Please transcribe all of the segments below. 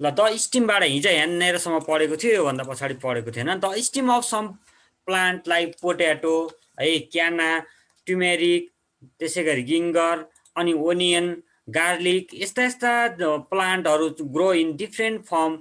ल द स्टिमबाट हिजो यहाँनिरसम्म पढेको थियो, योभन्दा पछाडि पढेको थिएन। The stem of some plant like potato है, क्याना, ट्युमेरिक, त्यसै गरी गिङ्गर, अनि ओनियन, गार्लिक, यस्ता यस्ता प्लान्टहरू grow in different form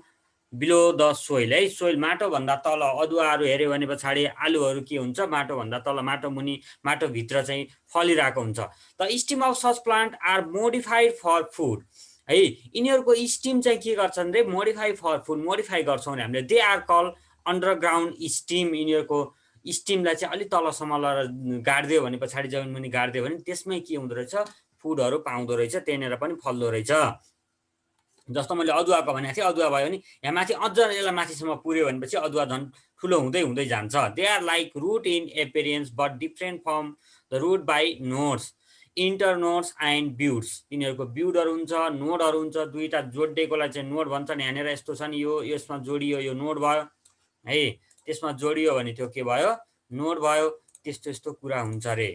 below the soil है। सोइल माटोभन्दा तल अदुवाहरू हेऱ्यो भने पछाडि आलुहरू के हुन्छ, माटोभन्दा तल माटो मुनि माटोभित्र चाहिँ फलिरहेको हुन्छ। The stem of such plant are modified for food है। यिनीहरूको स्टिम चाहिँ के गर्छन् रे, मोडिफाई फर फुड, मोडिफाई गर्छौँ भने हामीले। They are call underground stem. यिनीहरूको स्टिमलाई चाहिँ अलिक तलसम्म लगेर गाडिदियो भने, पछाडि जमिन मुनि गाडिदियो भने त्यसमै के हुँदो रहेछ, फुडहरू पाउँदो रहेछ, त्यहाँनिर पनि फल्दो रहेछ। जस्तो मैले अदुवाको भनेको थिएँ, अदुवा भयो भने यहाँ माथि अझ यसलाई माथिसम्म पुऱ्यो भनेपछि अदुवा झन् ठुलो हुँदै हुँदै जान्छ। They are like root in appearance but different from the root by nodes, internodes and buds. यिनीहरूको ब्युडहरू हुन्छ, नोडहरू हुन्छ। दुईवटा जोडिएकोलाई चाहिँ नोड भन्छन्। यहाँनिर यस्तो छ नि, यो यसमा जोडियो, यो नोड भयो है, त्यसमा जोडियो भने त्यो के भयो, नोड भयो। त्यस्तो यस्तो कुरा हुन्छ रे।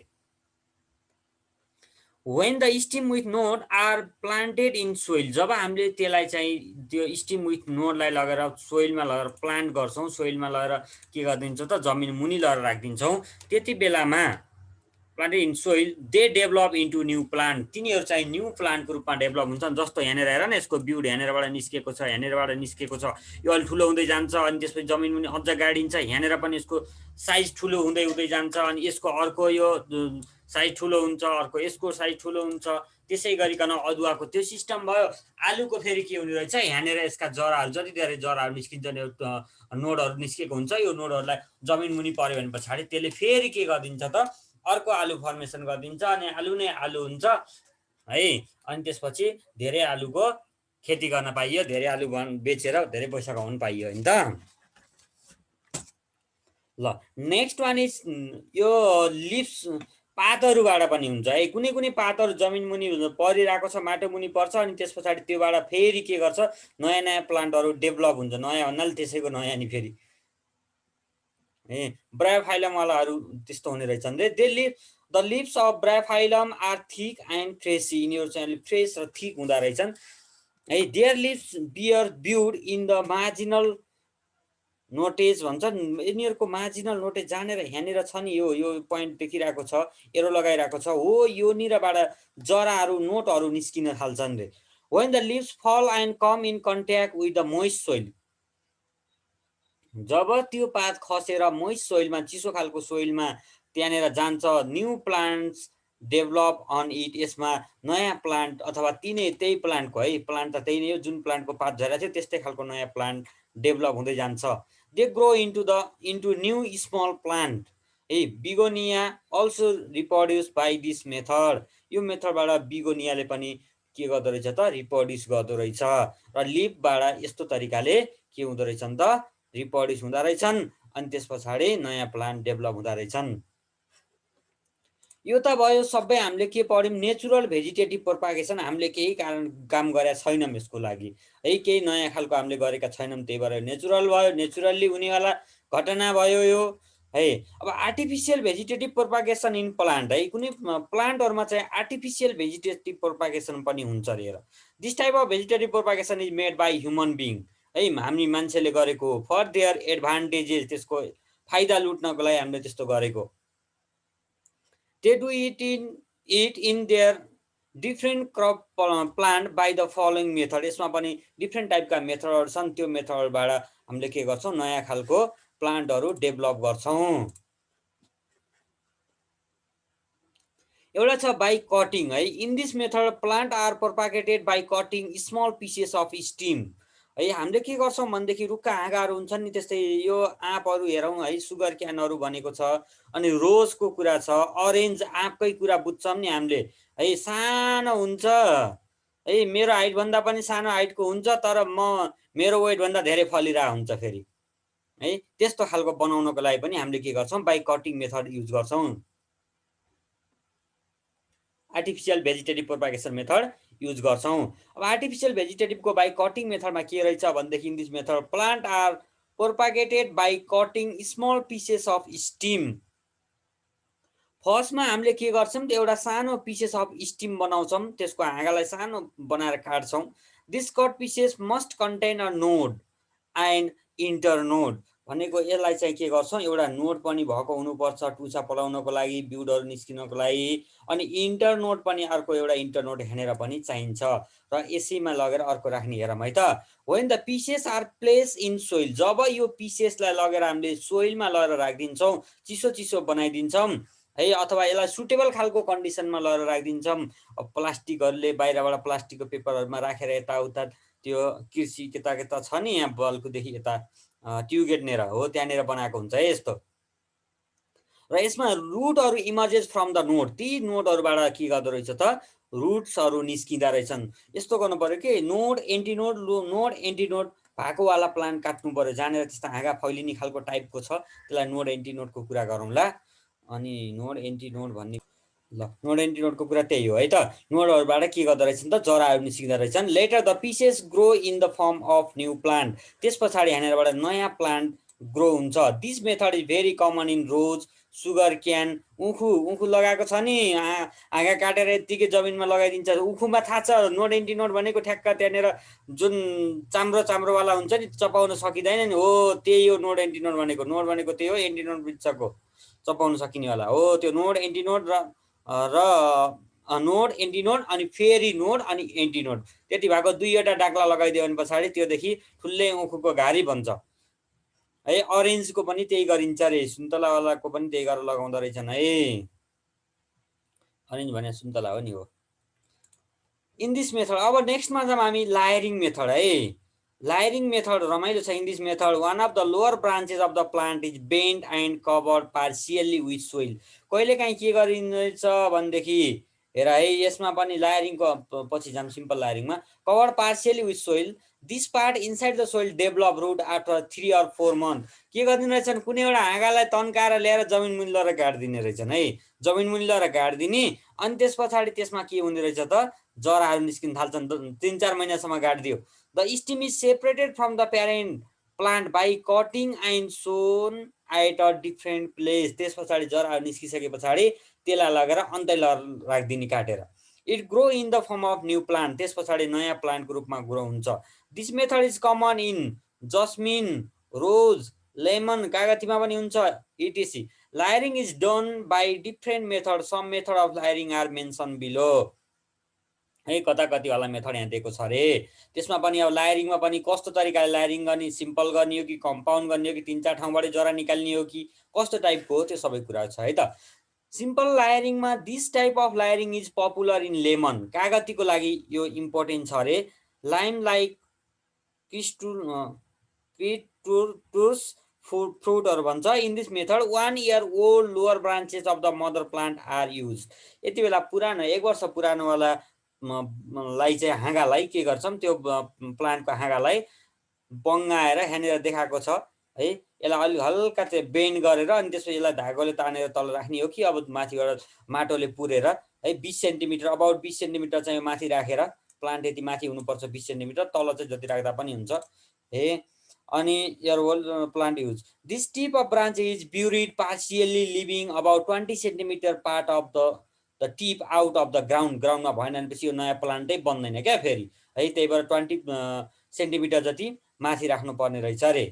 when the stem with node are planted in soil, जब हामीले त्यसलाई चाहिँ त्यो स्टिम विथ नोडलाई लगेर सोइलमा लगेर प्लान्ट गर्छौँ, सोइलमा लगेर के गरिदिन्छौँ त, जमिन मुनि लगेर राखिदिन्छौँ, त्यति बेलामा planted in soil they develop into new plant. तिनीहरू चाहिँ न्यू प्लान्टको रूपमा डेभलप हुन्छन्। जस्तो यहाँनिर हेर न, यसको ब्युड यहाँनिरबाट निस्केको छ, यहाँनिरबाट निस्केको छ, यो अलि ठुलो हुँदै जान्छ, अनि त्यसपछि जमिन मुनि अझ गाडिन्छ, यहाँनिर पनि यसको साइज ठुलो हुँदै हुँदै जान्छ, अनि यसको अर्को यो साइज ठुलो हुन्छ, अर्को यसको साइज ठुलो हुन्छ। त्यसै गरिकन अदुवाको त्यो सिस्टम भयो। आलुको फेरि के हुने रहेछ, यहाँनिर यसका जराहरू, जति धेरै जराहरू निस्किन्छन्, नोडहरू निस्केको हुन्छ, यो नोडहरूलाई जमिन मुनि पर्यो भने पछाडि त्यसले फेरि के गरिदिन्छ त, अर्को आलु फर्मेसन गरिदिन्छ, अनि आलु नै आलु हुन्छ है। अनि त्यसपछि धेरै आलुको खेती गर्न पाइयो, धेरै आलु बेचेर धेरै पैसा कमाउनु पाइयो नि त। ल नेक्स्ट वान इज यो लिप्स, पातहरूबाट पनि हुन्छ है। कुनै कुनै पातहरू जमिन मुनि परिरहेको छ, माटो मुनि पर्छ, अनि त्यस पछाडि त्योबाट फेरि के गर्छ, नयाँ नयाँ प्लान्टहरू डेभलप हुन्छ। नयाँ भन्नाले त्यसैको नयाँ नि फेरि ए ब्रायोफाइलमवालाहरू त्यस्तो हुने रहेछन् रे। They leave the lips of Bryophyllum are thick and fleshy. यिनीहरू चाहिँ अलिक फ्रेस र थिक हुँदो रहेछन् है। Their lips bear bud in the marginal notches भन्छन्। यिनीहरूको मार्जिनल नोटेज जानेर यहाँनिर छ नि, यो पोइन्ट देखिरहेको छ, एरो लगाइरहेको छ, हो यो निरबाट जराहरू, नोटहरू निस्किन थाल्छन् रे। when the leaves fall and come in contact with the moist soil, जब त्यो पात खसेर मोइस्ट सोइलमा, चिसो खालको सोइलमा त्यहाँनिर जान्छ, new plants develop on it. यसमा नयाँ प्लान्ट अथवा त्यही प्लान्टको है, प्लान्ट त त्यही नै हो, जुन प्लान्टको पात झरेको थियो त्यस्तै खालको नयाँ प्लान्ट डेभलप हुँदै जान्छ। They grow into new small plant है। Begonia also reproduce by this method. यो मेथडबाट बिगोनियाले पनि के गर्दो रहेछ त, रिप्रोड्युस गर्दो रहेछ। र लिपबाट यस्तो तरिकाले के हुँदो रहेछ नि त, रिप्रोड्युस हुँदा रहेछन्, अनि त्यस पछाडि नयाँ प्लान्ट डेभलप हुँदा रहेछन्। यो त भयो सबै हामीले के पढ्यौँ, नेचुरल भेजिटेटिभ प्रोपागेसन। हामीले केही काम गरेका छैनौँ यसको लागि है, केही नयाँ खालको हामीले गरेका छैनौँ, त्यही भएर नेचुरल भयो, नेचुरल्ली हुनेवाला घटना भयो यो है। अब artificial vegetative propagation in plant है, कुनै प्लान्टहरूमा चाहिँ आर्टिफिसियल भेजिटेटिभ प्रोपागेसन पनि हुन्छ अरे। This type of vegetative propagation is made by human being है, हामी मान्छेले गरेको, फर देयर एडभान्टेजेस, त्यसको फाइदा लुट्नको लागि हामीले त्यस्तो गरेको। They do it in their different crop plant by the following method. यसमा पनि डिफ्रेन्ट टाइपका मेथडहरू छन्, त्यो मेथडबाट हामीले के गर्छौँ, नयाँ खालको प्लान्टहरू डेभलप गर्छौँ। एउटा छ बाई कटिङ है। In this method plant are propagated by cutting small pieces of stem है। हामीले के गर्छौँ भनेदेखि रुखका हाँगाहरू हुन्छन् नि, त्यस्तै यो आँपहरू हेरौँ है, सुगर क्यानहरू भनेको छ, अनि रोजको कुरा छ, अरेन्ज आँपकै कुरा बुझ्छौँ नि हामीले है। सानो हुन्छ है, मेरो हाइटभन्दा पनि सानो हाइटको हुन्छ, तर मेरो वेटभन्दा धेरै फलिरहेको हुन्छ फेरि है। त्यस्तो खालको बनाउनको लागि पनि हामीले के गर्छौँ, बाई कटिङ मेथड युज गर्छौँ। Artificial vegetative propagation method use गर्छौँ। अब आर्टिफिसियल भेजिटेटिभको बाई कटिङ मेथडमा के रहेछ भनेदेखि, this method plant are propagated by cutting small pieces of stem. फर्स्टमा हामीले के गर्छौँ, एउटा सानो पिसेस अफ स्टिम बनाउँछौँ, त्यसको हाँगालाई सानो बनाएर काट्छौँ, this cut pieces must contain a node and internode भनेको यसलाई चाहिँ के गर्छौँ, एउटा नोड पनि भएको हुनुपर्छ टुसा पलाउनको लागि, बिउडहरू निस्किनको लागि, अनि इन्टरनोड पनि अर्को एउटा इन्टरनोड हेरेर पनि चाहिन्छ र यसैमा लगेर अर्को राख्ने हेरौँ है त। When the pieces are place in soil, जब यो पिसेसलाई लगेर हामीले सोइलमा लगेर राखिदिन्छौँ, चिसो चिसो बनाइदिन्छौँ है, अथवा यसलाई सुटेबल खालको कन्डिसनमा लगेर राखिदिन्छौँ, प्लास्टिकहरूले बाहिरबाट प्लास्टिकको पेपरहरूमा राखेर यताउता त्यो कृषि केता छ नि यहाँ बल्कुदेखि यता ट्युगेट नेर हो त्यहाँनिर बनाएको हुन्छ है यस्तो। र यसमा रुटहरू इमर्जेस फ्रम द नोड, ती नोडहरूबाट के गर्दो रहेछ त रुट्सहरू निस्किँदा रहेछन्। यस्तो गर्नु पर्यो कि नोड एन्टिनोड नोड एन्टिनोड भएकोवाला प्लान्ट काट्नु पर्यो, जहाँनिर त्यस्तो हाँगा फैलिने खालको टाइपको छ त्यसलाई नोड एन्टिनोडको कुरा गरौँला। अनि नोड एन्टिनोड भन्ने ल नोड एन्टिनोडको कुरा त्यही हो है त। नोडहरूबाट के गर्दो रहेछन् त जराहरू निस्किँदो रहेछन्। Later the pieces grow in the form of new plant, त्यस पछाडि यहाँनिरबाट नयाँ प्लान्ट ग्रो हुन्छ। This method is very common in rose, sugarcane, उखु लगाएको छ नि, हाँगा काटेर यत्तिकै जमिनमा लगाइदिन्छ। उखुमा थाहा छ नोड एन्टिनोड भनेको ठ्याक्क त्यहाँनिर जुन चाम्रो चाम्रोवाला हुन्छ नि चपाउन सकिँदैन नि, हो त्यही हो नोड एन्टिनोड भनेको। नोड भनेको त्यही हो, एन्टिनोड वृक्षको चपाउन सकिनेवाला हो त्यो नोड एन्टिनोड र नोड एन्टिनोड अनि फेरि नोड अनि एन्टिनोड, त्यति भएको दुईवटा डाक्ला लगाइदियो भने पछाडि त्योदेखि ठुलै उखुको घारी बन्छ है। अरेन्जको पनि त्यही गरिन्छ रे, सुन्तलावालाको पनि त्यही गरेर लगाउँदो रहेछन् है। अरेन्ज भने सुन्तला हो नि हो। इन दिस मेथड, अब नेक्स्टमा जाऊँ हामी लायरिङ मेथड है। लायरिङ मेथड रमाइलो छ। In this method one of the lower branches of the plant is bend and covered partially with soil. कहिलेकाहीँ के गरिन्छ भनेदेखि हेर है, यसमा पनि लायरिङको पछि जाऊँ सिम्पल लायरिङमा। Covered partially with soil, this part inside the soil develop root after 3 or 4 month। के गरिदिने रहेछन्, कुनै एउटा हाँगालाई तन्काएर ल्याएर जमिन मुनि लगेर गाडिदिने रहेछन् है, जमिन मुनि लगेर गाडिदिने। अनि त्यस पछाडि त्यसमा के हुने रहेछ त जराहरू निस्किन थाल्छन्। 3-4 महिनासम्म गाडिदियो। The stem is separated from the parent plant by cutting and sown at a different place. त्यस पछाडि जराहरू निस्किसके पछाडि त्यसलाई लगेर अन्तै राखिदिने काटेर। It grow in the form of new plant, त्यस पछाडि नयाँ प्लान्टको रूपमा ग्रो हुन्छ। This method is common in jasmine, rose, lemon, कागतीमा पनि हुन्छ etc. Layering is done by different method, some method of layering are mention below है। कता कतिवाला मेथड यहाँ दिएको छ अरे। त्यसमा पनि अब लायरिङमा पनि कस्तो तरिकाले लायरिङ गर्ने, सिम्पल गर्ने हो कि कम्पाउन्ड गर्ने हो कि 3-4 ठाउँबाट जरा निकाल्ने हो कि कस्तो टाइपको हो, त्यो सबै कुरा छ है त। सिम्पल लायरिङमा this type of layering is popular in lemon, कागतीको लागि यो इम्पोर्टेन्ट छ अरे। लाइम लाइक क्रिस्टुर्स फ्रुटहरू भन्छ। In this method 1 year old lower branches of the mother plant are use. यति बेला पुरानो 1 वर्ष पुरानोवाला लाई चाहिँ हाँगालाई के गर्छौँ, त्यो प्लान्टको हाँगालाई बङ्गाएर यहाँनिर देखाएको छ है, यसलाई अलिक हल्का चाहिँ बेन्ड गरेर अनि त्यसपछि यसलाई धागोले तानेर तल राख्ने हो कि अब माथिबाट माटोले पुरेर है 20 सेन्टिमिटर, अबाउट 20 सेन्टिमिटर चाहिँ माथि राखेर, प्लान्ट यति माथि हुनुपर्छ 20 सेन्टिमिटर, तल चाहिँ जति राख्दा पनि हुन्छ है। अनि your whole plant use. This tip of branch is buried partially, leaving about 20 centimeter part of the tip out of the ground। ग्राउन्डमा भएन भनेपछि यो नयाँ प्लान्टै बन्दैन क्या फेरि है, त्यही भएर 20 सेन्टिमिटर जति माथि राख्नु पर्ने रहेछ अरे।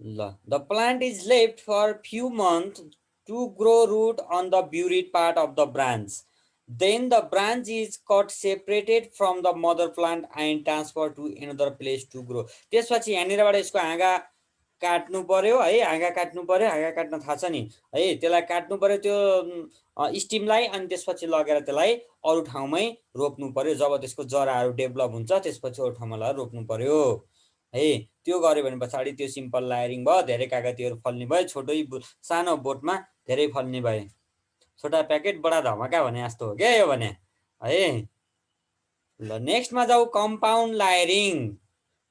ल the plant is left for few month to grow root on the buried part of the branch. Then the branch is cut separated from the mother plant and transferred to another place to grow। त्यसपछि यहाँनिरबाट यसको हाँगा काट्नु पर्यो है, हाँगा काट्नु पर्यो, हाँगा काट्न थाहा छ नि है, त्यसलाई काट्नु पर्यो त्यो स्टिमलाई, अनि त्यसपछि लगेर त्यसलाई अरू ठाउँमै रोप्नु पर्यो। जब त्यसको जराहरू डेभलप हुन्छ त्यसपछि अरू ठाउँमा लगेर रोप्नु पर्यो है। त्यो गर्यो भने पछाडि त्यो सिम्पल लायरिङ भयो, धेरै कागतीहरू फल्ने भयो, छोटै सानो बोटमा धेरै फल्ने भए। छोटा प्याकेट बडा धमाका भने जस्तो हो क्या यो भने है। ल नेक्स्टमा जाऊ कम्पाउन्ड लायरिङ।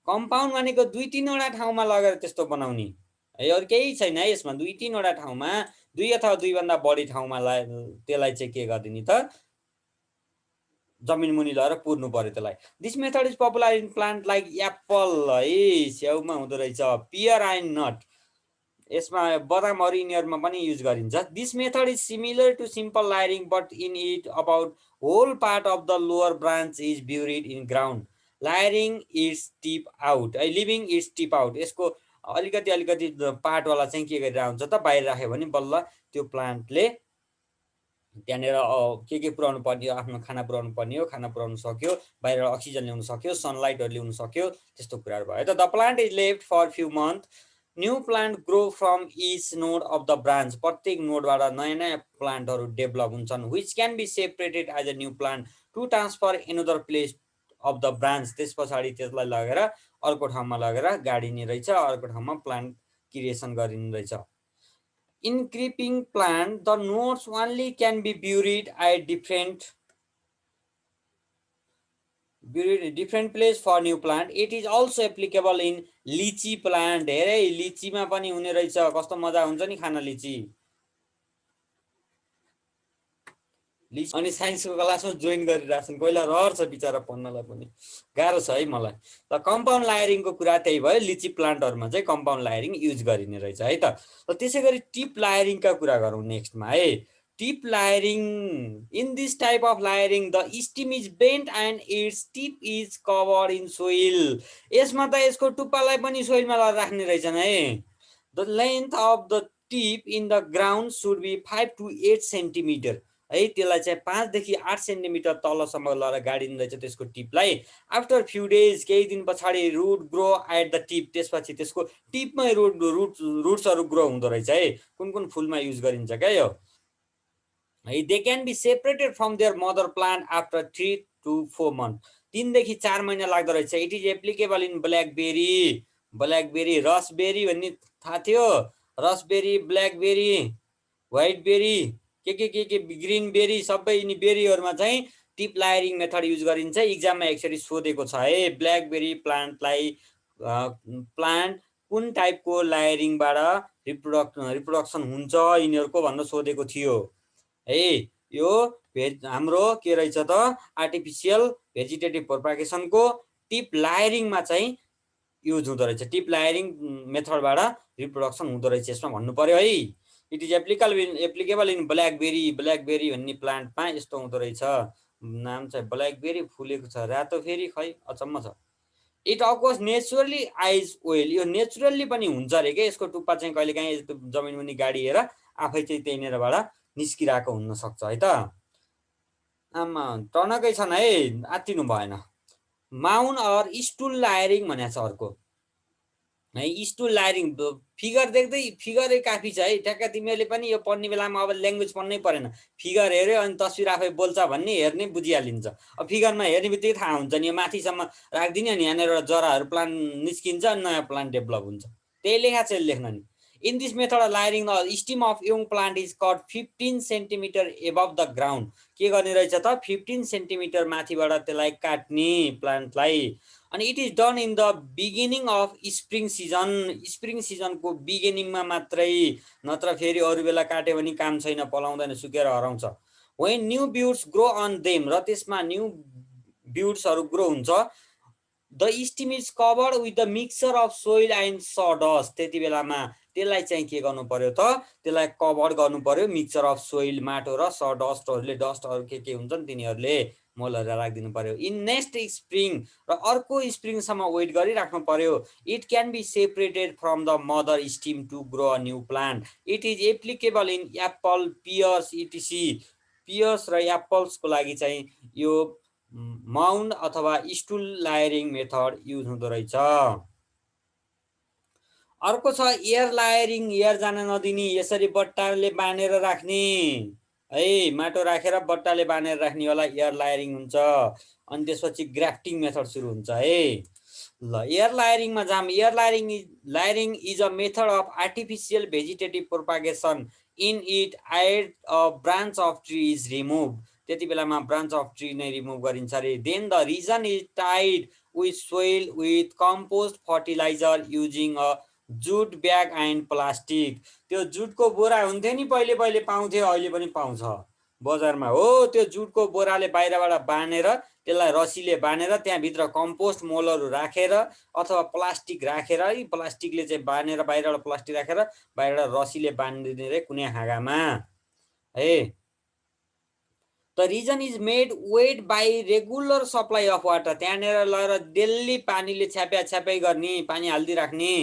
कम्पाउन्ड भनेको 2-3वटा ठाउँमा लगेर त्यस्तो बनाउने है, अरू केही छैन है यसमा। 2-3वटा ठाउँमा, 2 अथवा 2 भन्दा बढी ठाउँमा त्यसलाई चाहिँ के गरिदिने त जमिन मुनि लगेर पुर्नु पर्यो त्यसलाई। This method is popular in plant like Apple है, स्याउमा हुँदो रहेछ, पियर एन्ड नट। यसमा बदामहरू यिनीहरूमा पनि युज गरिन्छ। This method is similar to simple layering but in it about whole part of the lower branch is buried in ground layering its tip out living its tip out. यसको अलिकति पार्टवाला चाहिँ के गरिरहेको हुन्छ त बाहिर राख्यो भने बल्ल त्यो प्लान्टले त्यहाँनिर के पुऱ्याउनु पर्ने आफ्नो खाना पुऱ्याउनु पर्ने हो, खाना पुऱ्याउनु सक्यो, बाहिर अक्सिजन ल्याउनु सक्यो, सनलाइटहरू ल्याउनु सक्यो, त्यस्तो कुराहरू भयो। त the plant is left for few month, new plant grow from each node of the branch. प्रत्येक नोडबाट नयाँ नयाँ प्लान्टहरू डेभलप हुन्छन्। Which can be separated as a new plant to transfer another place of the branch. त्यस पछाडि त्यसलाई लगेर अर्को ठाउँमा लगेर गाडिने रहेछ, अर्को ठाउँमा प्लान्ट क्रिएसन गरिने रहेछ। In creeping plant, the nodes only can be buried at different place for new plant. It is also applicable in lychee plant. हेरै लिचीमा पनि हुने रहेछ, कस्तो मजा हुन्छ नि खान लिची। अनि साइन्सको क्लासमा जोइन गरिरहेछन्, पहिला रहर छ बिचारा पढ्नलाई पनि गाह्रो छ है मलाई। त कम्पाउन्ड लायरिङको कुरा त्यही भयो, लिची प्लान्टहरूमा चाहिँ कम्पाउन्ड लायरिङ युज गरिने रहेछ है त। त्यसै गरी टिप लायरिङका कुरा गरौँ नेक्स्टमा है। Tip layering, in this type of layering the stem is bent and its tip is covered in soil. यसमा त यसको टुप्पालाई पनि सोइलमा राख्ने रहेछन् है। The length of the tip in the ground should be 5 to 8 centimetre है। त्यसलाई चाहिँ 5 देखि 8 सेन्टिमिटर तलसम्म लगेर गाडिने रहेछ त्यसको टिपलाई। आफ्टर फ्यु डेज, केही दिन पछाडि root grow at the tip, त्यसपछि त्यसको टिपमै रुट्सहरू ग्रो हुँदो रहेछ है। कुन कुन फुलमा युज गरिन्छ क्या यो है। They can be separated from their mother plant after 3 to 4 month। 3 देखि 4 महिना लाग्दो रहेछ। It is applicable in BlackBerry, raspberry भन्ने थाहा थियो, रसबेरी, ब्ल्याकबेरी, व्हाइट बेरी, के ग्रीन बेरी, सबै यिनी बेरीहरूमा चाहिँ टिप लायरिङ मेथड युज गरिन्छ। इक्जाममा एक्चुअली सोधेको छ है, ब्ल्याकबेरी प्लान्टलाई प्लान्ट कुन टाइपको लायरिङबाट रिप्रोडक्सन हुन्छ यिनीहरूको भनेर सोधेको थियो है। यो हाम्रो के रहेछ त आर्टिफिसियल भेजिटेटिभ प्रोपागेसनको टिप लायरिङमा चाहिँ युज हुँदो रहेछ। टिप लायरिङ मेथडबाट रिप्रोडक्सन हुँदो रहेछ यसमा भन्नु पर्यो है। It is applicable in BlackBerry भन्ने प्लान्टमा यस्तो हुँदो रहेछ। नाम चाहिँ ब्ल्याकबेरी फुलेको छ, रातो फेरि खै अचम्म छ। इट अकोर्स नेचुरली आइज ओइल, यो नेचुरल्ली पनि हुन्छ अरे क्या। यसको टुप्पा चाहिँ कहिलेकाहीँ जमिन मुनि गाडिएर आफै चाहिँ त्यहीँनिरबाट निस्किरहेको हुनसक्छ है त। आमा टनकै छन् है, आत्तिनु भएन। माउन्ट अर स्टुल लायरिङ भनेको छ अर्को है। स्टुल लायरिङ फिगर देख्दै फिगरै काफी छ है। ठ्याक्क तिमीहरूले पनि यो पढ्ने बेलामा अब ल्याङ्ग्वेज पढ्नै परेन, फिगर हेऱ्यो अनि तस्विर आफै बोल्छ भन्ने हेर्नै बुझिहालिन्छ। अब फिगरमा हेर्ने बित्तिकै थाहा हुन्छ नि, यो माथिसम्म राखिदिने अनि यहाँनिर जराहरू प्लान्ट निस्किन्छ अनि नयाँ प्लान्ट डेभलप हुन्छ, त्यही लेखा चाहिँ लेख्न नि। In this method layering the stem of young plant is cut 15 centimetre above the ground. के गर्ने रहेछ त 15 सेन्टिमिटर माथिबाट त्यसलाई काट्ने प्लान्टलाई। अनि it is done in the beginning of spring season, spring सिजनको बिगिनिङमा मात्रै, नत्र फेरि अरू बेला काट्यो भने काम छैन, पलाउँदैन, सुकेर हराउँछ। When new buds grow on them, र त्यसमा न्यू ब्युड्सहरू ग्रो हुन्छ। The stem is covered with the mixture of soil and sawdust. त्यति बेलामा त्यसलाई चाहिँ के गर्नु पर्यो त, त्यसलाई कभर गर्नु पर्यो मिक्सचर अफ सोइल, माटो र सडस्टहरूले, डस्टहरू के हुन्छन् तिनीहरूले मलहरू राखिदिनु पर्यो। इन नेक्स्ट स्प्रिङ, र अर्को स्प्रिङसम्म वेट गरिराख्नु पर्यो। It can be separated from the mother stem to grow a new plant. It is applicable in apple, pears etc. Pears र एप्पल्सको लागि चाहिँ यो माउन्ट अथवा स्टुल लायरिङ मेथड युज हुँदो रहेछ। अर्को छ एयर लायरिङ, एयर जान नदिने, यसरी बट्टाले बाँधेर राख्ने है, माटो राखेर बट्टाले बाँधेर राख्ने वाला एयर लायरिङ हुन्छ। अनि त्यसपछि ग्राफ्टिङ मेथड सुरु हुन्छ है। ल एयर लायरिङमा जाम। Air layering is a method of artificial vegetative propagation. In it at a branch of tree is remove. त्यति बेलामा ब्रान्च अफ ट्री नै रिमुभ गरिन्छ अरे। Then the reason is tied with soil with compost fertiliser using a jute bag and plastic. त्यो जुटको बोरा हुन्थ्यो नि पहिले पाउँथ्यो, अहिले पनि पाउँछ बजारमा हो। त्यो जुटको बोराले बाहिरबाट बाँधेर त्यसलाई रस्सीले बाँधेर त्यहाँभित्र कम्पोस्ट मलहरू राखेर अथवा प्लास्टिक राखेर है प्लास्टिकले चाहिँ बाँधेर बाहिरबाट प्लास्टिक राखेर बाहिरबाट रस्सीले बाँधिदिने रे कुनै हाँगामा है। The reason is made wet by regular supply of water, त्यहाँनिर लगेर डेली पानीले छ्याप्याइ गर्ने, पानी हालिदिइराख्ने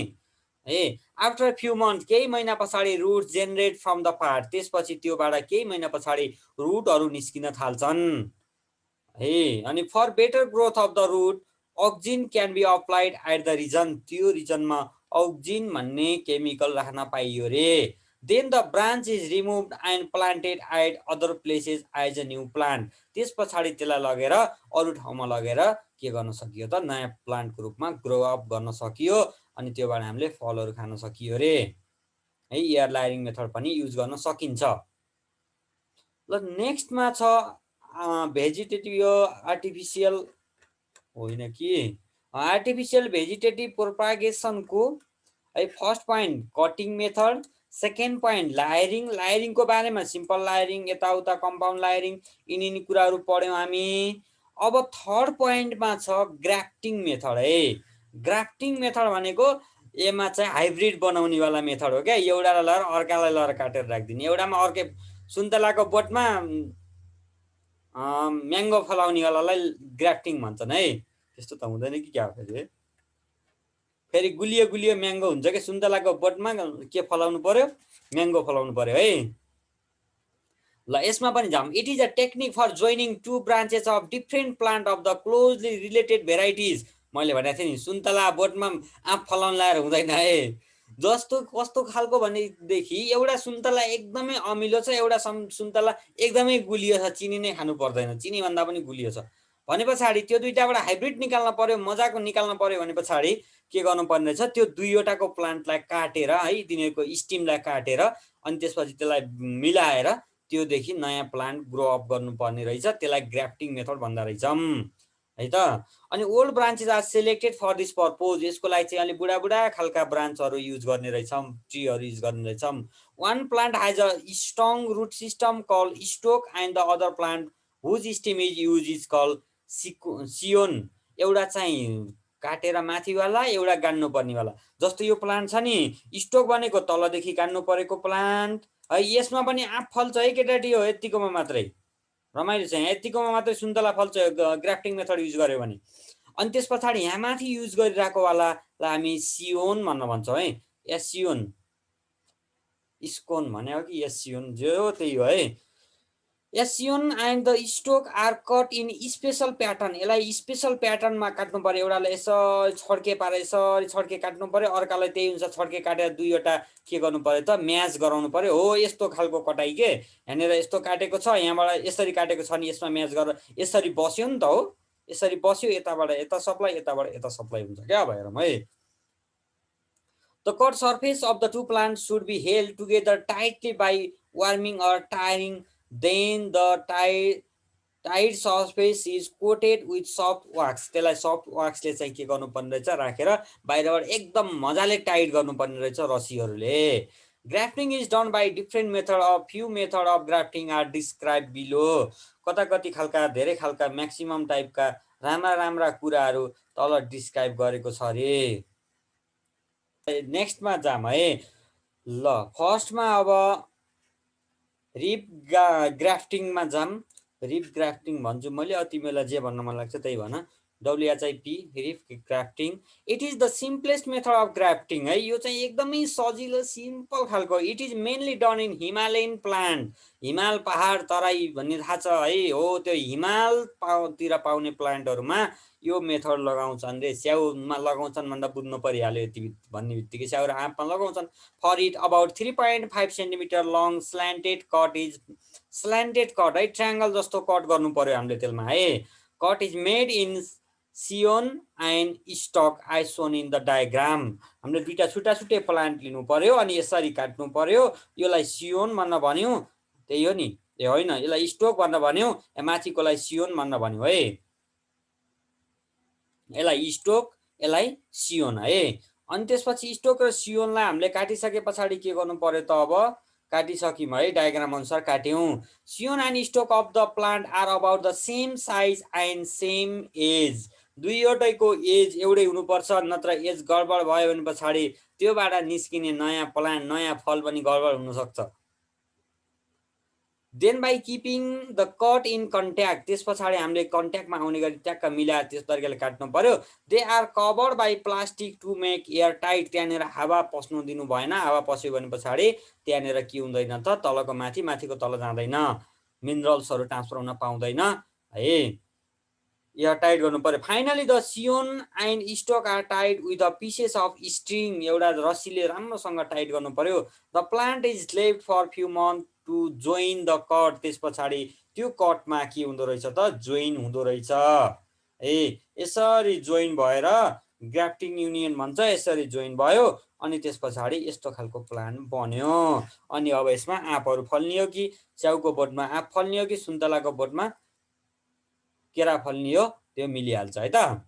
है। आफ्टर फ्यु मन्थ, केही महिना पछाडि root generate from the part, त्यसपछि त्योबाट केही महिना पछाडि रुटहरू निस्किन थाल्छन् है। अनि for better growth of the root auxin can be applied at the region, त्यो रिजनमा अक्जिन भन्ने केमिकल राख्न पाइयो रे। Then the branch is removed and planted at other places as a new plant, त्यस पछाडि त्यसलाई लगेर अरू ठाउँमा लगेर के गर्न सकियो त, नयाँ प्लान्टको रूपमा ग्रो अप गर्न सकियो। अनि त्योबाट हामीले फलहरू खान सकियो रे है। एयर लायरिङ मेथड पनि युज गर्न सकिन्छ। ल नेक्स्टमा छ भेजिटेटिभ, यो आर्टिफिसियल होइन कि आर्टिफिसियल भेजिटेटिभ प्रोपागेसनको है। First point cutting method, second point layering, लायरिङको बारेमा सिम्पल लायरिङ, यताउता कम्पाउन्ड लायरिङ, यिनी कुराहरू पढ्यौँ हामी। अब थर्ड पोइन्टमा छ ग्राफ्टिङ मेथड है। ग्राफ्टिङ मेथड भनेको यसमा चाहिँ हाइब्रिड बनाउनेवाला मेथड हो क्या। एउटालाई लगेर अर्कालाई लगेर काटेर राखिदिने, एउटामा अर्कै सुन्तलाको बोटमा म्याङ्गो फलाउनेवालालाई ग्राफ्टिङ भन्छन् है। त्यस्तो त हुँदैन कि क्या फेरि, फेरि गुलियो गुलियो म्याङ्गो हुन्छ कि सुन्तलाको बोटमा के फलाउनु पर्यो, म्याङ्गो फलाउनु पर्यो है। ल यसमा पनि जाम। It is a technique for joining two branches of different plant of the closely related varieties. मैले भनेको थिएँ नि सुन्तला बोटमा आँप फलाउन लाएर हुँदैन है। जस्तो कस्तो खालको भनेदेखि एउटा सुन्तला एकदमै अमिलो छ, एउटा सुन्तला एकदमै गुलियो छ, चिनी नै खानु पर्दैन, चिनी भन्दा पनि गुलियो छ भने पछाडि त्यो दुईटाबाट हाइब्रिड निकाल्न पर्यो, मजाको निकाल्न पर्यो भने पछाडि के गर्नुपर्ने रहेछ, त्यो दुईवटाको प्लान्टलाई काटेर है, तिनीहरूको स्टिमलाई काटेर अनि त्यसपछि त्यसलाई मिलाएर त्योदेखि नयाँ प्लान्ट ग्रो अप गर्नुपर्ने रहेछ। त्यसलाई ग्राफ्टिङ मेथड भन्दा रहेछौँ है त। अनि old branches are selected for this purpose, यसको लागि चाहिँ अलि बुढा खालका ब्रान्चहरू युज गर्ने रहेछौँ, ट्रीहरू युज गर्ने रहेछौँ। One plant has a strong root system call stock and the other plant whose stem is use is call scion, एउटा चाहिँ काटेर माथिवाला, एउटा गाड्नु पर्नेवाला। जस्तो यो प्लान्ट छ नि स्टोक भनेको तलदेखि गाड्नु परेको प्लान्ट है। यसमा पनि आँप फल्छ है केटाटी, हो यतिकोमा मात्रै रमाइलो छ, यतिकोमा मात्रै सुन्तला फल्छ ग्राफ्टिङ मेथड युज गर्यो भने। अनि त्यस पछाडि यहाँ माथि युज गरिरहेको वालालाई हामी सियोन भन्न भन्छौँ है। एसियोन, स्कोन भने हो कि एसियोन, जो त्यही हो है। Scion and the stock are cut in special pattern, यसलाई स्पेसल प्याटर्नमा काट्नु पर्यो। एउटालाई यसरी छड्के पारेर यसरी छड्के काट्नु पर्यो, अर्कालाई त्यही हुन्छ छड्के काटेर दुईवटा के गर्नु पर्यो त, म्याच गराउनु पर्यो। हो यस्तो खालको कटाइ के, यहाँनिर यस्तो काटेको छ, यहाँबाट यसरी काटेको छ नि, यसमा म्याच गरेर यसरी बस्यो नि त, हो यसरी बस्यो, यताबाट यता सप्लाई, यताबाट यता सप्लाई हुन्छ क्या भएर है। The cut surface of the two plant should be held together tightly by warming or टायरिङ, then the tied surface is coated with soft wax, त्यसलाई सफ्ट वाक्सले चाहिँ के गर्नुपर्ने रहेछ, राखेर बाहिरबाट एकदम मजाले टाइट गर्नुपर्ने रहेछ रस्सीहरूले। Grafting is done by different method of few method of grafting are describe below, कति खालका धेरै खालका म्याक्सिमम टाइपका राम्रा कुराहरू तल डिस्क्राइब गरेको छ अरे। नेक्स्टमा जाम है। ल फर्स्टमा अब रिप ग्राफ्टिङमा जाम। रिप ग्राफ्टिङ भन्छु मैले, तिमीलाई जे भन्न मन लाग्छ त्यही भन। WHIP whip grafting. It is the simplest method of grafting है। यो चाहिँ एकदमै सजिलो सिम्पल खालको। It is mainly done in Himalayan plant, हिमाल पहाड तराई भन्ने थाहा छ है, हो त्यो हिमालतिर पाउने प्लान्टहरूमा यो मेथड लगाउँछन् रे। स्याउमा लगाउँछन् भन्दा बुझ्नु परिहाल्यो, यति भन्ने बित्तिकै स्याउ र आँपमा लगाउँछन्। For it about 3.5 centimetre long slanted cut is, slanted cut है, ट्रायङ्गल जस्तो कट गर्नु पर्यो हामीले त्यसमा है। Cut is made in scion and stock as shown in the diagram, हामीले दुईटा छुट्टै प्लान्ट लिनु पर्यो अनि यसरी काट्नु पर्यो। यसलाई सियोन भन्न भन्यौँ, त्यही हो नि, ए होइन यसलाई स्टोक भन्न भन्यौँ, माथिकोलाई सियोन भन्न भन्यौँ है। यसलाई स्टोक, यसलाई सियोन है। अनि त्यसपछि स्टोक र सियोनलाई हामीले काटिसके पछाडि के गर्नु पर्यो त, अब काटिसक्यौँ है, डायग्राम अनुसार काट्यौँ। Scion and stock of the plant are about the same size and same age. दुईवटैको एज एउटै हुनुपर्छ, नत्र एज गडबड भयो भने पछाडि त्योबाट निस्किने नयाँ प्लान्ट नयाँ फल पनि गडबड हुनसक्छ। Then by keeping the cut in contact, त्यस पछाडि हामीले कन्ट्याक्टमा आउने गरी ट्याक्क मिलाएर त्यस तरिकाले काट्नु पर्यो। They are covered by plastic to make air tight, त्यहाँनिर हावा पस्नु दिनु भएन, हावा पस्यो भने पछाडि त्यहाँनिर के हुँदैन त, तलको माथि माथिको तल जाँदैन, मिनरल्सहरू ट्रान्सफर हुन पाउँदैन है, एयर टाइट गर्नु पर्यो। Finally the scion and stock are tight with a pieces of string, एउटा रस्सीले राम्रोसँग टाइट गर्नु पर्यो। The plant is left for few month to join the cut, त्यस पछाडि त्यो कटमा के हुँदो रहेछ त, जोइन हुँदो रहेछ है। यसरी जोइन भएर ग्राफ्टिङ युनियन भन्छ, यसरी जोइन भयो अनि त्यस पछाडि यस्तो खालको प्लान्ट बन्यो। अनि अब यसमा आँपहरू फल्ने हो कि च्याउको बोटमा आँप फल्ने हो कि सुन्तलाको बोटमा केरा फल्ने हो, त्यो मिलिहाल्छ है त।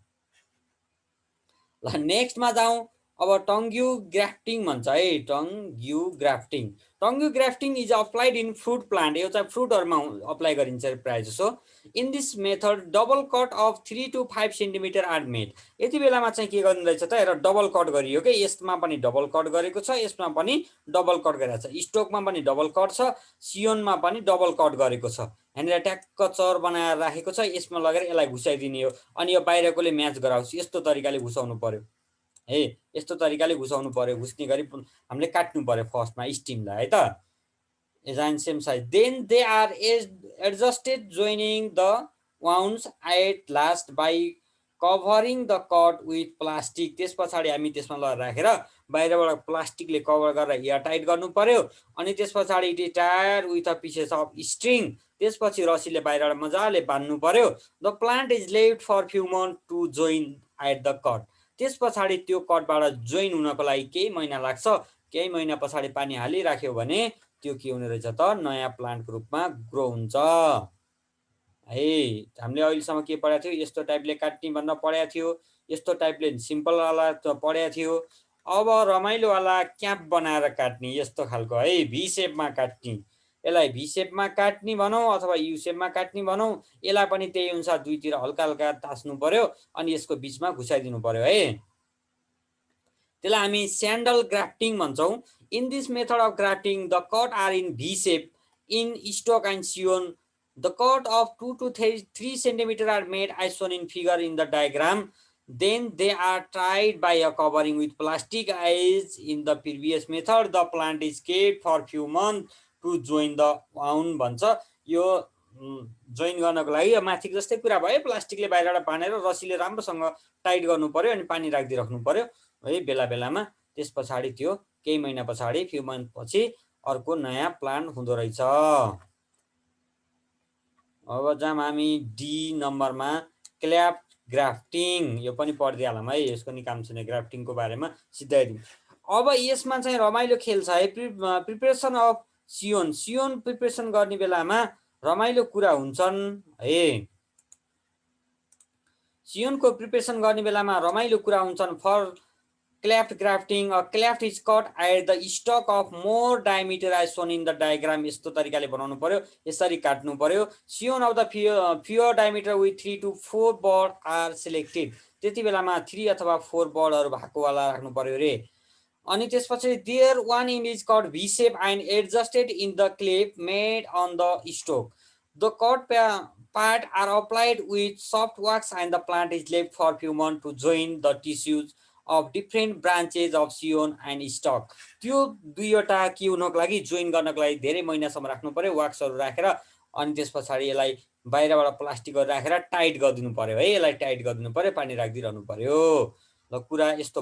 ल नेक्स्टमा जाउँ। अब टङ्ग्यु ग्राफ्टिङ भन्छ है, tongue grafting. Tongue grafting is applied in fruit plant, यो चाहिँ फ्रुटहरूमा अप्लाई गरिन्छ प्रायः जसो। In this method double cut of 3 to 5 centimetre are made. यति बेलामा चाहिँ के गर्नु रहेछ त, हेर डबल कट गरियो कि, यसमा पनि डबल कट गरेको छ, यसमा पनि डबल कट गरेको छ, स्टोकमा पनि डबल कट छ, सियोनमा पनि डबल कट गरेको छ। यहाँनिर ट्याक्क चर बनाएर राखेको छ, यसमा लगेर यसलाई घुसाइदिने हो। अनि यो बाहिरकोले म्याच गराउँछ, यस्तो तरिकाले घुसाउनु पर्यो है, यस्तो तरिकाले घुसाउनु पर्यो, घुस्ने गरी हामीले काट्नु पर्यो फर्स्टमा स्टिमलाई है त, age same size. Then they are adjusted joining the wounds at last by covering the cut with plastic, त्यस पछाडि हामी त्यसमा लगेर राखेर बाहिरबाट प्लास्टिकले कभर गरेर एयर टाइट गर्नु पर्यो। अनि त्यस पछाडि it is tied with a pieces of string, त्यसपछि रस्सीले बाहिरबाट मजाले बान्नु पर्यो। The plant is left for few month to join at the cut, त्यस पछाडि त्यो कटबाट जोइन हुनको लागि केही महिना लाग्छ, केही महिना पछाडि पानी हालिराख्यो भने त्यो के हुने रहेछ त, नयाँ प्लान्टको रूपमा ग्रो हुन्छ है। हामीले अहिलेसम्म के पढाएको थियो, यस्तो टाइपले काट्ने भनेर पढाएको थियो, यस्तो टाइपले सिम्पलवाला पढाएको थियो। अब रमाइलोवाला क्याप बनाएर काट्ने, यस्तो खालको है, भी सेपमा काट्ने, यसलाई भी सेपमा काट्ने भनौँ अथवा यु सेपमा काट्ने भनौँ। यसलाई पनि त्यही अनुसार दुईतिर हल्का हल्का तास्नु पर्यो अनि यसको बिचमा घुसाइदिनु पर्यो है, त्यसलाई हामी स्यान्डल ग्राफ्टिङ भन्छौँ। In this method of grafting the cut are in V shape in stock and scion. The cut of 2 to 3 centimetre are made as shown in figure in the diagram. Then they are tied by a covering with plastic as in the previous method. The plant is kept for few months to join the wound भन्छ। यो join गर्नको लागि माथि जस्तै कुरा भयो, प्लास्टिकले बाहिरबाट बाँधेर रस्सीले राम्रोसँग टाइट गर्नु पर्यो अनि पानी राखिदिराख्नु पर्यो है बेला बेलामा। त्यस पछाडि त्यो केही महिना पछाडि फ्यु मन्थ पछि अर्को नयाँ प्लान्ट हुँदो रहेछ। अब जाम हामी डी नम्बरमा क्ल्याप ग्राफ्टिङ, यो पनि पढिदिइहालौँ है, यसको नि काम छैन, ग्राफ्टिङको बारेमा सिधाइदिउँ। अब यसमा चाहिँ रमाइलो खेल छ है, प्रिपरेसन अफ सियोन। सियोन प्रिपरेसन गर्ने बेलामा रमाइलो कुरा हुन्छन् है, सियोनको प्रिपरेसन गर्ने बेलामा रमाइलो कुरा हुन्छन्। For cleft grafting, a cleft is cut at the stock of more diameter as shown in the diagram. यस्तो तरिकाले बनाउनु पर्यो, यसरी काट्नु पर्यो। Scion of the fewer diameter with 3 to 4 bud are selected, त्यति बेलामा 3 अथवा 4 बर्डहरू भएकोवाला राख्नु पर्यो रे। अनि त्यसपछि there one end is cut V shape and adjusted in the clip made on the stock. The cut part are applied with soft wax and the plant is left for few month to join the tissues of different branches of scion and stock. त्यो दुईवटा के हुनको लागि, join गर्नको लागि धेरै महिनासम्म राख्नु पर्यो वाक्सहरू राखेर। अनि त्यस पछाडि यसलाई बाहिरबाट प्लास्टिकहरू राखेर टाइट गरिदिनु पर्यो है, यसलाई टाइट गरिदिनु पर्यो, पानी राखिदिइरहनु पर्यो। ल कुरा यस्तो